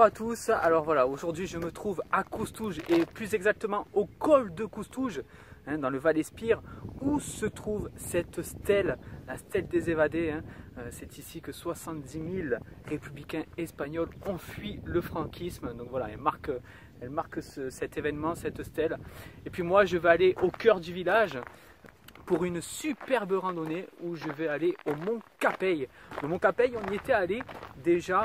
Bonjour à tous, alors voilà, aujourd'hui je me trouve à Coustouge et plus exactement au col de Coustouge, dans le Val-Espire, où se trouve cette stèle, la stèle des évadés. C'est ici que 70 000 républicains espagnols ont fui le franquisme, donc voilà, elle marque cet événement, cette stèle. Et puis moi je vais aller au cœur du village pour une superbe randonnée où je vais aller au Mont Capell. Le Mont Capell, on y était allé déjà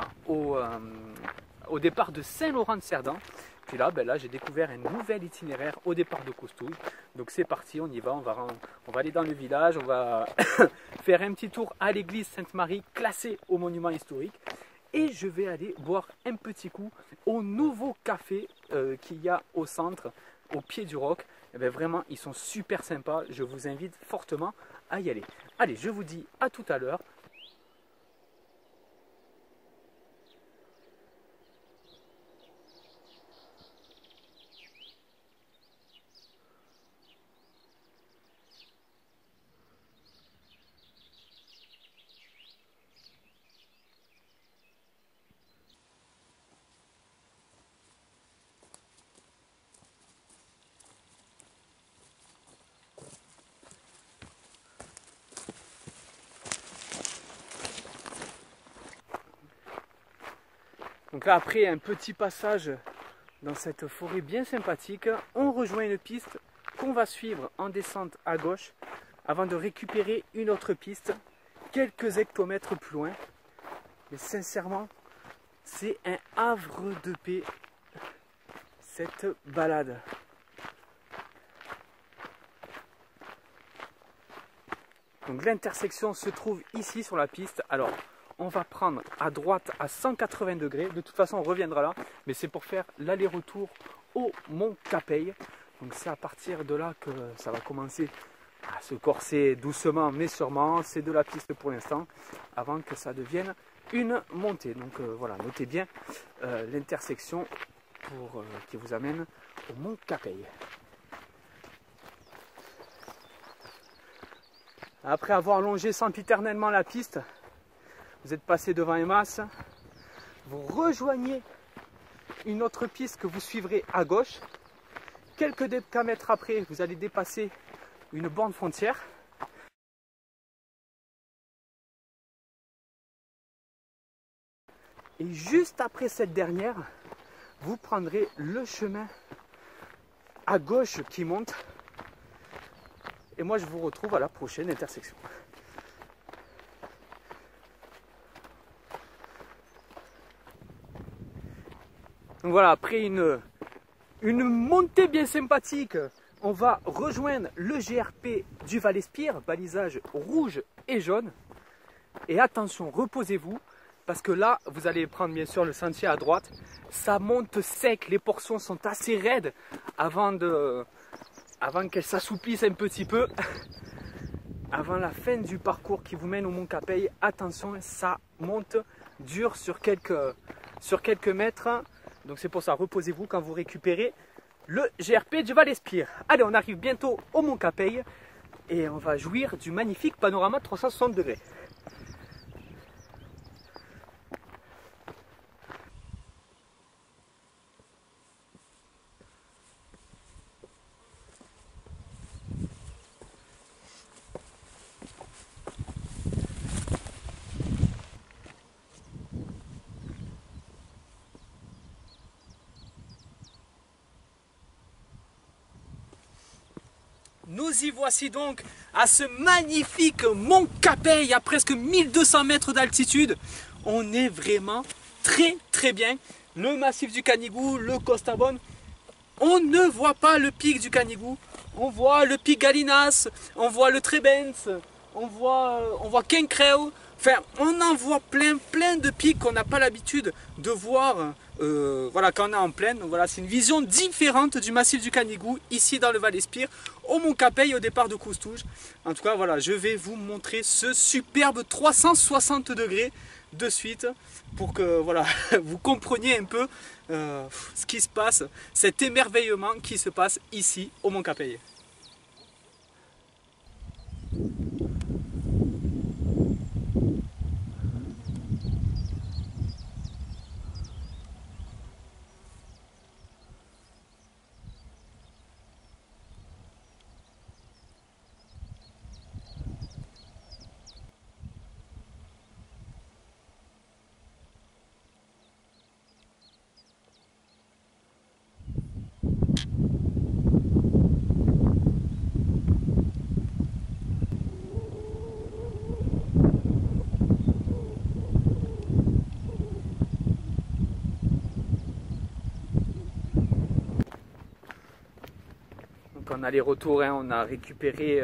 au départ de Saint-Laurent-de-Cerdan. Puis là, là j'ai découvert un nouvel itinéraire au départ de Coustouge. Donc c'est parti, on y va, on va aller dans le village, on va faire un petit tour à l'église Sainte-Marie, classée au monument historique. Et je vais aller boire un petit coup au nouveau café qu'il y a au centre, au pied du roc. Et bien vraiment, ils sont super sympas. Je vous invite fortement à y aller. Allez, je vous dis à tout à l'heure. Donc là, après un petit passage dans cette forêt bien sympathique, on rejoint une piste qu'on va suivre en descente à gauche avant de récupérer une autre piste quelques hectomètres plus loin. Mais sincèrement, c'est un havre de paix, cette balade. Donc l'intersection se trouve ici sur la piste. Alors, on va prendre à droite à 180 degrés. De toute façon, on reviendra là. Mais c'est pour faire l'aller-retour au Mont Capell. Donc c'est à partir de là que ça va commencer à se corser doucement mais sûrement. C'est de la piste pour l'instant, avant que ça devienne une montée. Donc voilà, notez bien l'intersection qui vous amène au Mont Capell. Après avoir longé sempiternellement la piste, vous êtes passé devant un mas, vous rejoignez une autre piste que vous suivrez à gauche. Quelques décamètres après, vous allez dépasser une borne frontière. Et juste après cette dernière, vous prendrez le chemin à gauche qui monte. Et moi, je vous retrouve à la prochaine intersection. Donc voilà, après une montée bien sympathique, on va rejoindre le GRP du Val-Espire, balisage rouge et jaune. Et attention, reposez-vous, parce que là, vous allez prendre bien sûr le sentier à droite. Ça monte sec, les portions sont assez raides avant qu'elles s'assoupissent un petit peu. Avant la fin du parcours qui vous mène au Mont Capell, attention, ça monte dur sur quelques mètres. Donc c'est pour ça, reposez-vous quand vous récupérez le GRP du Val-Espire. Allez, on arrive bientôt au Mont Capell et on va jouir du magnifique panorama 360 degrés. Nous y voici donc à ce magnifique Mont Capell à presque 1200 mètres d'altitude. On est vraiment très bien. Le massif du Canigou, le Costabon. On ne voit pas le pic du Canigou. On voit le pic Galinas, on voit le Trebens, on voit Quincreux. Enfin, on en voit plein de pics qu'on n'a pas l'habitude de voir voilà, quand on est en plaine. Donc voilà, c'est une vision différente du massif du Canigou, ici dans le Val-Espire, au Mont Capell, au départ de Coustouge. En tout cas, voilà, je vais vous montrer ce superbe 360 degrés de suite pour que voilà, vous compreniez un peu ce qui se passe, cet émerveillement qui se passe ici au Mont Capell. aller-retour, hein, on a récupéré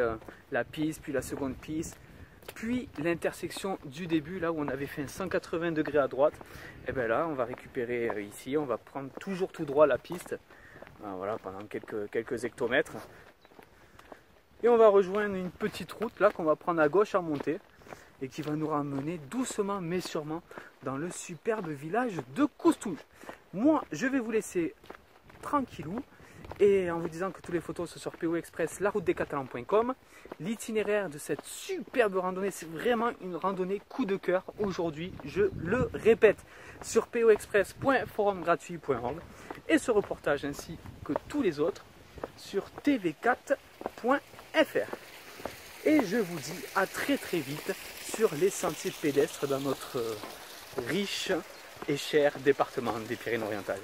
la piste, puis la seconde piste, puis l'intersection du début, là où on avait fait un 180 degrés à droite. Et bien là, on va récupérer ici, on va prendre toujours tout droit la piste, voilà, pendant quelques hectomètres. Et on va rejoindre une petite route là qu'on va prendre à gauche à monter et qui va nous ramener doucement mais sûrement dans le superbe village de Coustouge. Moi, je vais vous laisser tranquillou et en vous disant que toutes les photos sont sur PO Express, laroutedescatalans.com. L'itinéraire de cette superbe randonnée, c'est vraiment une randonnée coup de cœur aujourd'hui, je le répète, sur poexpress.forumgratuit.org et ce reportage ainsi que tous les autres sur tv4.fr. Et je vous dis à très vite sur les sentiers pédestres dans notre riche et cher département des Pyrénées-Orientales.